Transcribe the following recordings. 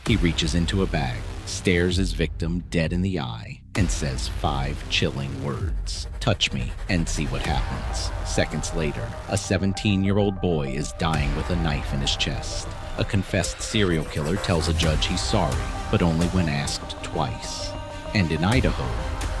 He reaches into a bag, stares his victim dead in the eye, and says 5 chilling words. "Touch me and see what happens." Seconds later, a 17-year-old boy is dying with a knife in his chest. A confessed serial killer tells a judge he's sorry, but only when asked twice. And in Idaho,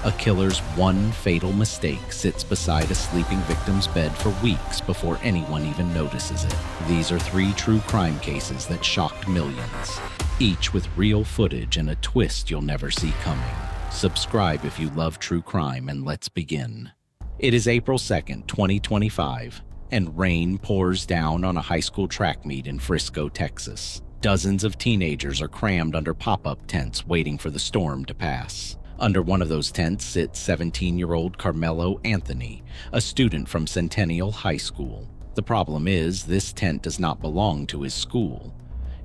a killer's one fatal mistake sits beside a sleeping victim's bed for weeks before anyone even notices it. These are 3 true crime cases that shocked millions, each with real footage and a twist you'll never see coming. Subscribe if you love true crime, and let's begin. It is April 2nd, 2025, and rain pours down on a high school track meet in Frisco, Texas. Dozens of teenagers are crammed under pop-up tents waiting for the storm to pass. Under one of those tents sits 17-year-old Karmelo Anthony, a student from Centennial High School. The problem is, this tent does not belong to his school.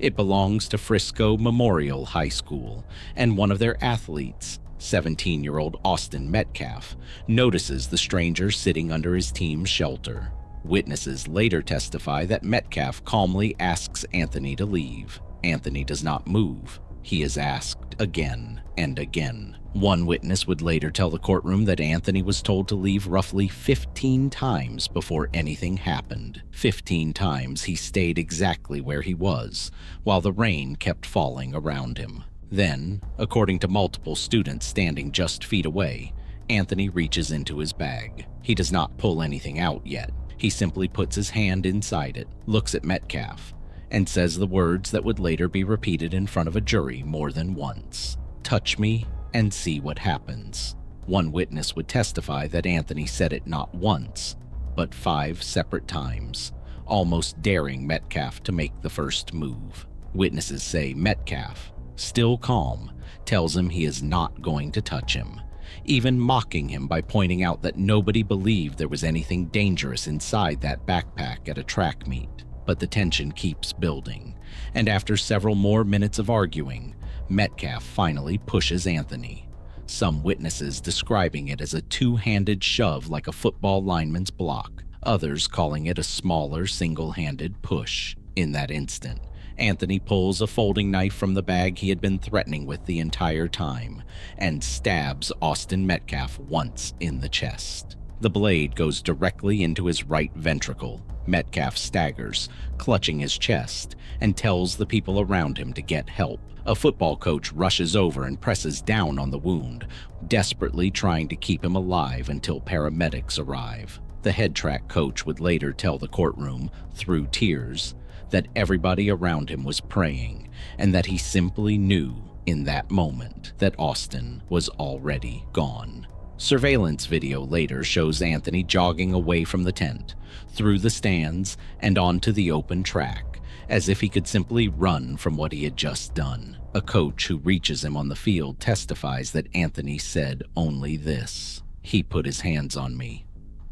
It belongs to Frisco Memorial High School, and one of their athletes, 17-year-old Austin Metcalf, notices the stranger sitting under his team's shelter. Witnesses later testify that Metcalf calmly asks Anthony to leave. Anthony does not move. He is asked again and again. One witness would later tell the courtroom that Anthony was told to leave roughly 15 times before anything happened. 15 times he stayed exactly where he was, while the rain kept falling around him. Then, according to multiple students standing just feet away, Anthony reaches into his bag. He does not pull anything out yet. He simply puts his hand inside it, looks at Metcalf, and says the words that would later be repeated in front of a jury more than once. "Touch me and see what happens." One witness would testify that Anthony said it not once, but 5 separate times, almost daring Metcalf to make the first move. Witnesses say Metcalf, still calm, tells him he is not going to touch him, even mocking him by pointing out that nobody believed there was anything dangerous inside that backpack at a track meet. But the tension keeps building, and after several more minutes of arguing, Metcalf finally pushes Anthony. Some witnesses describing it as a 2-handed shove like a football lineman's block, others calling it a smaller single-handed push. In that instant, Anthony pulls a folding knife from the bag he had been threatening with the entire time and stabs Austin Metcalf once in the chest. The blade goes directly into his right ventricle. Metcalf staggers, clutching his chest, and tells the people around him to get help. A football coach rushes over and presses down on the wound, desperately trying to keep him alive until paramedics arrive. The head track coach would later tell the courtroom, through tears, that everybody around him was praying, and that he simply knew in that moment that Austin was already gone. Surveillance video later shows Anthony jogging away from the tent, through the stands, and onto the open track, as if he could simply run from what he had just done. A coach who reaches him on the field testifies that Anthony said only this: "He put his hands on me.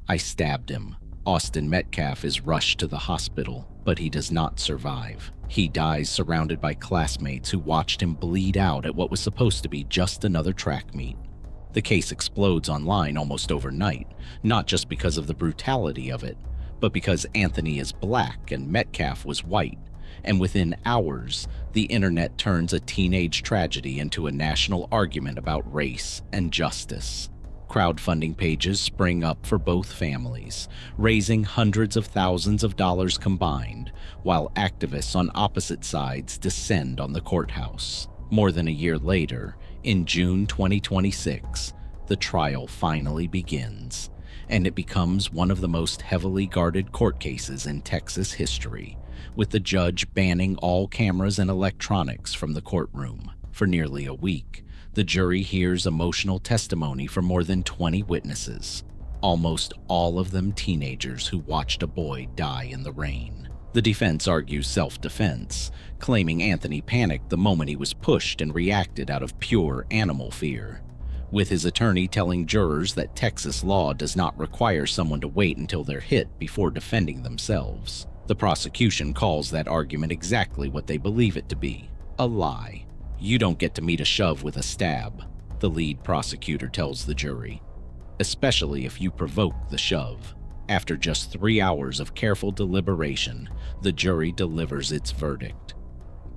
I stabbed him." Austin Metcalf is rushed to the hospital, but he does not survive. He dies surrounded by classmates who watched him bleed out at what was supposed to be just another track meet. The case explodes online almost overnight, not just because of the brutality of it, but because Anthony is black and Metcalf was white, and within hours, the internet turns a teenage tragedy into a national argument about race and justice. Crowdfunding pages spring up for both families, raising hundreds of thousands of dollars combined, while activists on opposite sides descend on the courthouse. More than a year later, in June 2026, the trial finally begins, and it becomes one of the most heavily guarded court cases in Texas history, with the judge banning all cameras and electronics from the courtroom. For nearly a week, the jury hears emotional testimony from more than 20 witnesses, almost all of them teenagers who watched a boy die in the rain. The defense argues self-defense, claiming Anthony panicked the moment he was pushed and reacted out of pure animal fear, with his attorney telling jurors that Texas law does not require someone to wait until they're hit before defending themselves. The prosecution calls that argument exactly what they believe it to be: a lie. "You don't get to meet a shove with a stab," the lead prosecutor tells the jury, "especially if you provoke the shove." After just 3 hours of careful deliberation, the jury delivers its verdict: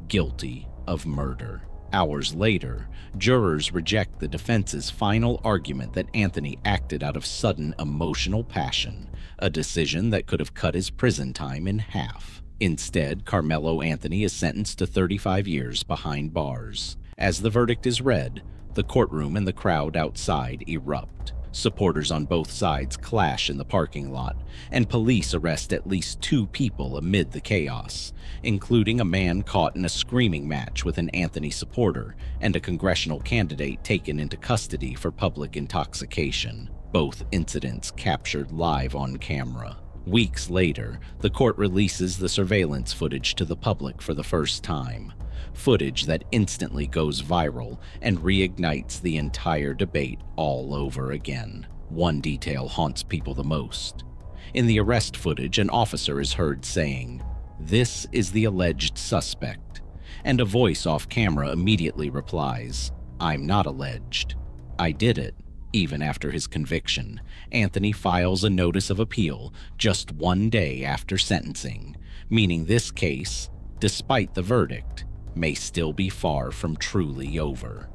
guilty of murder. Hours later, jurors reject the defense's final argument that Anthony acted out of sudden emotional passion, a decision that could have cut his prison time in half. Instead, Karmelo Anthony is sentenced to 35 years behind bars. As the verdict is read, the courtroom and the crowd outside erupt. Supporters on both sides clash in the parking lot, and police arrest at least 2 people amid the chaos, including a man caught in a screaming match with an Anthony supporter and a congressional candidate taken into custody for public intoxication. Both incidents captured live on camera. Weeks later, the court releases the surveillance footage to the public for the first time. Footage that instantly goes viral and reignites the entire debate all over again. One detail haunts people the most. In the arrest footage, an officer is heard saying, "This is the alleged suspect," and a voice off camera immediately replies, "I'm not alleged. I did it." Even after his conviction, Anthony files a notice of appeal just 1 day after sentencing, meaning this case, despite the verdict, may still be far from truly over.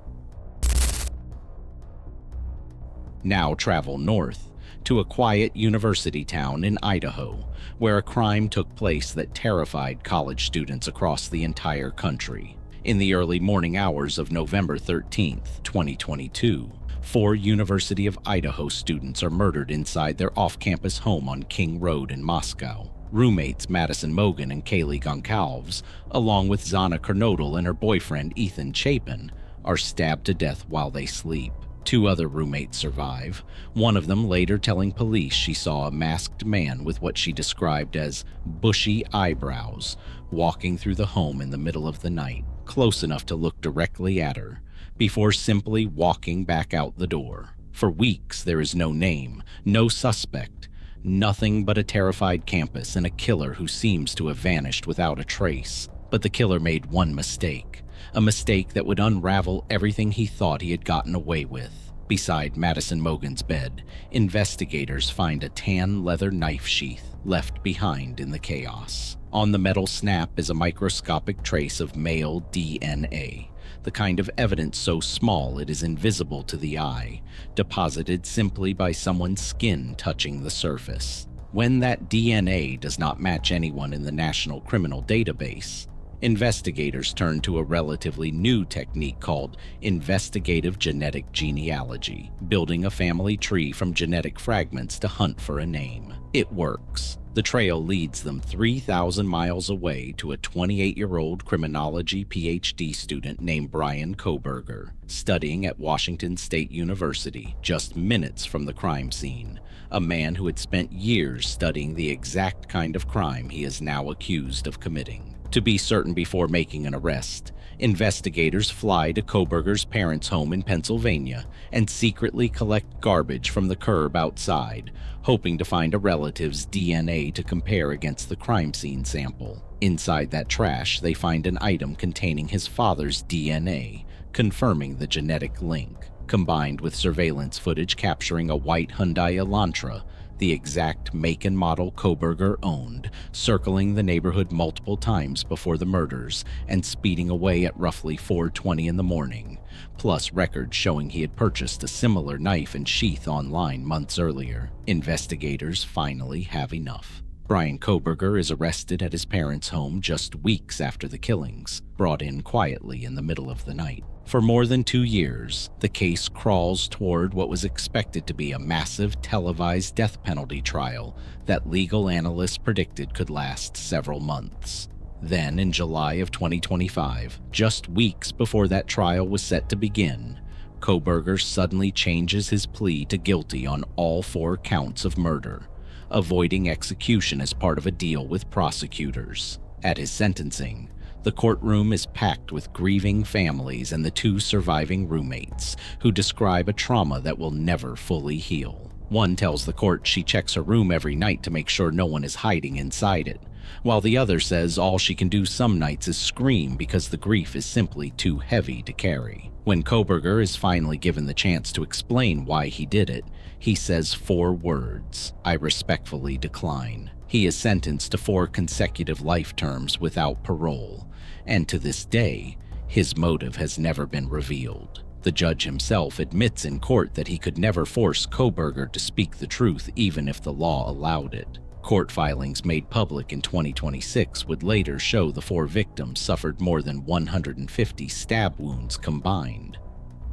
Now travel north to a quiet university town in Idaho, where a crime took place that terrified college students across the entire country. In the early morning hours of November 13th, 2022, 4 University of Idaho students are murdered inside their off-campus home on King Road in Moscow. Roommates Madison Mogen and Kaylee Goncalves, along with Zana Kernodle and her boyfriend Ethan Chapin, are stabbed to death while they sleep. 2 other roommates survive, one of them later telling police she saw a masked man with what she described as bushy eyebrows walking through the home in the middle of the night, close enough to look directly at her, before simply walking back out the door. For weeks, there is no name, no suspect, nothing but a terrified campus and a killer who seems to have vanished without a trace. But the killer made one mistake, a mistake that would unravel everything he thought he had gotten away with. Beside Madison Mogen's bed, investigators find a tan leather knife sheath left behind in the chaos. On the metal snap is a microscopic trace of male DNA, the kind of evidence so small it is invisible to the eye, deposited simply by someone's skin touching the surface. When that DNA does not match anyone in the National Criminal Database, investigators turn to a relatively new technique called investigative genetic genealogy, building a family tree from genetic fragments to hunt for a name. It works. The trail leads them 3,000 miles away to a 28-year-old criminology PhD student named Bryan Kohberger, studying at Washington State University, just minutes from the crime scene, a man who had spent years studying the exact kind of crime he is now accused of committing. To be certain before making an arrest, investigators fly to Kohberger's parents' home in Pennsylvania and secretly collect garbage from the curb outside, hoping to find a relative's DNA to compare against the crime scene sample. Inside that trash, they find an item containing his father's DNA, confirming the genetic link. Combined with surveillance footage capturing a white Hyundai Elantra, the exact make and model Kohberger owned, circling the neighborhood multiple times before the murders and speeding away at roughly 4:20 in the morning, plus records showing he had purchased a similar knife and sheath online months earlier. Investigators finally have enough. Bryan Kohberger is arrested at his parents' home just weeks after the killings, brought in quietly in the middle of the night. For more than 2 years, the case crawls toward what was expected to be a massive televised death penalty trial that legal analysts predicted could last several months. Then, in July of 2025, just weeks before that trial was set to begin, Kohberger suddenly changes his plea to guilty on all 4 counts of murder, avoiding execution as part of a deal with prosecutors. At his sentencing, the courtroom is packed with grieving families and the 2 surviving roommates, who describe a trauma that will never fully heal. One tells the court she checks her room every night to make sure no one is hiding inside it, while the other says all she can do some nights is scream because the grief is simply too heavy to carry. When Kohberger is finally given the chance to explain why he did it, he says 4 words: "I respectfully decline." He is sentenced to 4 consecutive life terms without parole, and to this day, His motive has never been revealed. The judge himself admits in court that he could never force Kohberger to speak the truth even if the law allowed it. Court filings made public in 2026 would later show the 4 victims suffered more than 150 stab wounds combined,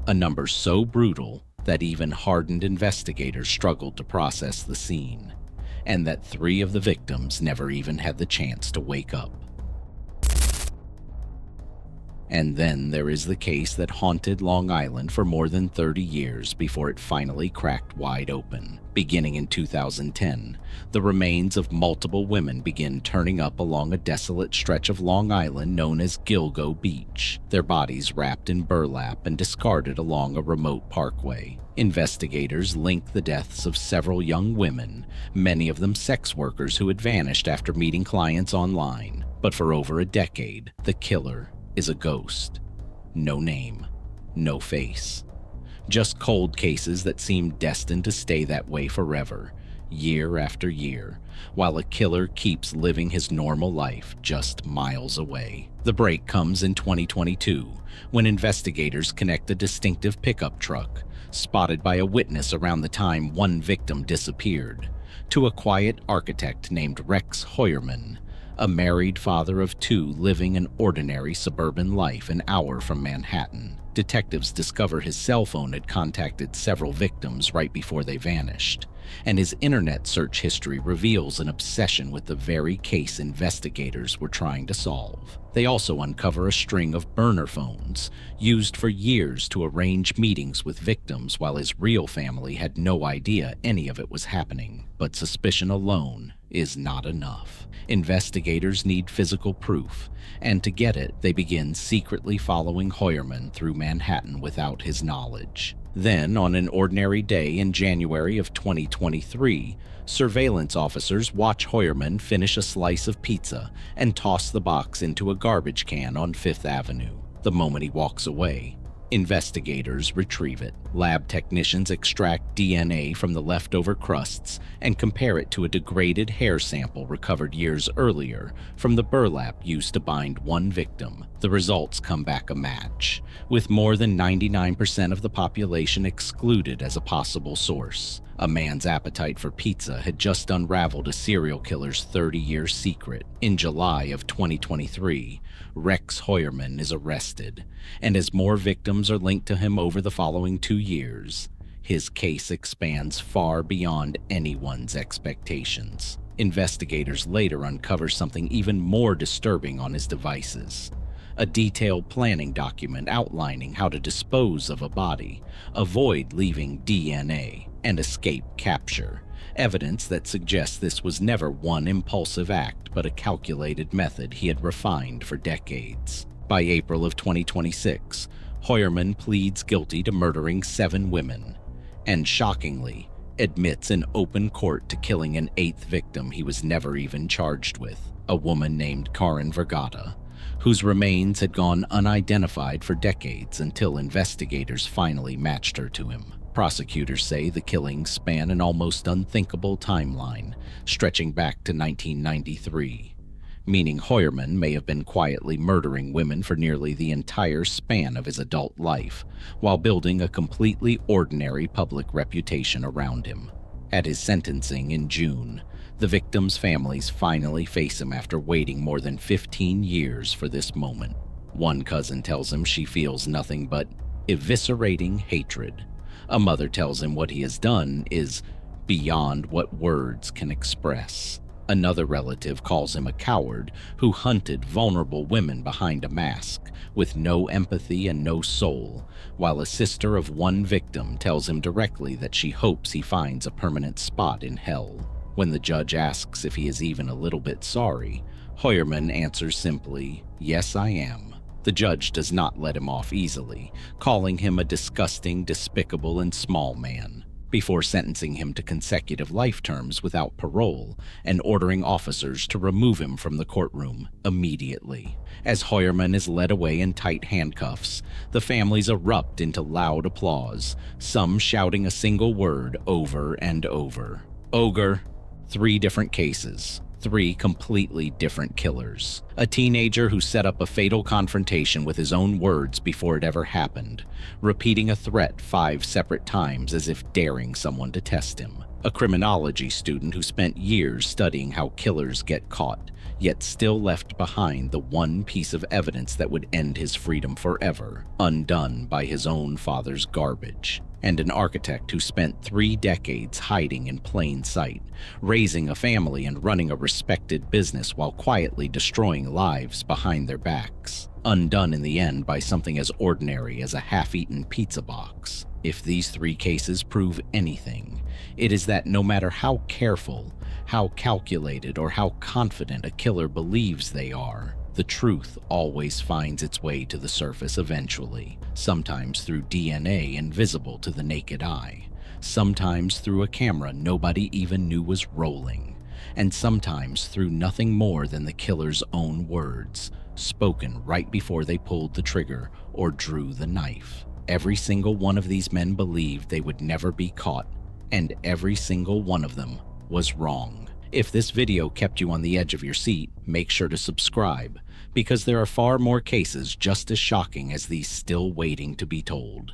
a number so brutal that even hardened investigators struggled to process the scene, and that 3 of the victims never even had the chance to wake up. And then there is the case that haunted Long Island for more than 30 years before it finally cracked wide open. Beginning in 2010, the remains of multiple women begin turning up along a desolate stretch of Long Island known as Gilgo Beach, their bodies wrapped in burlap and discarded along a remote parkway. Investigators link the deaths of several young women, many of them sex workers who had vanished after meeting clients online. But for over a decade, the killer is a ghost. No name, no face. Just cold cases that seem destined to stay that way forever, year after year, while a killer keeps living his normal life just miles away. The break comes in 2022, when investigators connect a distinctive pickup truck, spotted by a witness around the time one victim disappeared, to a quiet architect named Rex Heuermann, a married father of 2 living an ordinary suburban life an hour from Manhattan. Detectives discover his cell phone had contacted several victims right before they vanished, and his internet search history reveals an obsession with the very case investigators were trying to solve. They also uncover a string of burner phones, used for years to arrange meetings with victims while his real family had no idea any of it was happening. But suspicion alone is not enough. Investigators need physical proof, and to get it, they begin secretly following Heuermann through Manhattan without his knowledge. Then, on an ordinary day in January of 2023, surveillance officers watch Heuermann finish a slice of pizza and toss the box into a garbage can on 5th Avenue. The moment he walks away, investigators retrieve it. Lab technicians extract DNA from the leftover crusts and compare it to a degraded hair sample recovered years earlier from the burlap used to bind one victim. The results come back a match, with more than 99% of the population excluded as a possible source. A man's appetite for pizza had just unraveled a serial killer's 30-year secret. In July of 2023, Rex Heuermann is arrested, and as more victims are linked to him over the following 2 years, his case expands far beyond anyone's expectations. Investigators later uncover something even more disturbing on his devices: a detailed planning document outlining how to dispose of a body, avoid leaving DNA, and escape capture. Evidence that suggests this was never one impulsive act, but a calculated method he had refined for decades. By April of 2026, Heuermann pleads guilty to murdering 7 women, and shockingly, admits in open court to killing an 8th victim he was never even charged with, a woman named Karen Vergata, whose remains had gone unidentified for decades until investigators finally matched her to him. Prosecutors say the killings span an almost unthinkable timeline, stretching back to 1993, meaning Heuermann may have been quietly murdering women for nearly the entire span of his adult life, while building a completely ordinary public reputation around him. At his sentencing in June, the victims' families finally face him after waiting more than 15 years for this moment. One cousin tells him she feels nothing but eviscerating hatred. A mother tells him what he has done is beyond what words can express. Another relative calls him a coward who hunted vulnerable women behind a mask, with no empathy and no soul, while a sister of one victim tells him directly that she hopes he finds a permanent spot in hell. When the judge asks if he is even a little bit sorry, Heuermann answers simply, "Yes, I am." The judge does not let him off easily, calling him a disgusting, despicable, and small man, before sentencing him to consecutive life terms without parole and ordering officers to remove him from the courtroom immediately. As Heuermann is led away in tight handcuffs, the families erupt into loud applause, some shouting a single word over and over: ogre. 3 different cases, 3 completely different killers. A teenager who set up a fatal confrontation with his own words before it ever happened, repeating a threat 5 separate times as if daring someone to test him. A criminology student who spent years studying how killers get caught, yet still left behind the one piece of evidence that would end his freedom forever, undone by his own father's garbage. And an architect who spent 3 decades hiding in plain sight, raising a family and running a respected business while quietly destroying lives behind their backs, undone in the end by something as ordinary as a half-eaten pizza box. If these 3 cases prove anything, it is that no matter how careful, how calculated, or how confident a killer believes they are, the truth always finds its way to the surface eventually, sometimes through DNA invisible to the naked eye, sometimes through a camera nobody even knew was rolling, and sometimes through nothing more than the killer's own words, spoken right before they pulled the trigger or drew the knife. Every single one of these men believed they would never be caught, and every single one of them was wrong. If this video kept you on the edge of your seat, make sure to subscribe, because there are far more cases just as shocking as these still waiting to be told.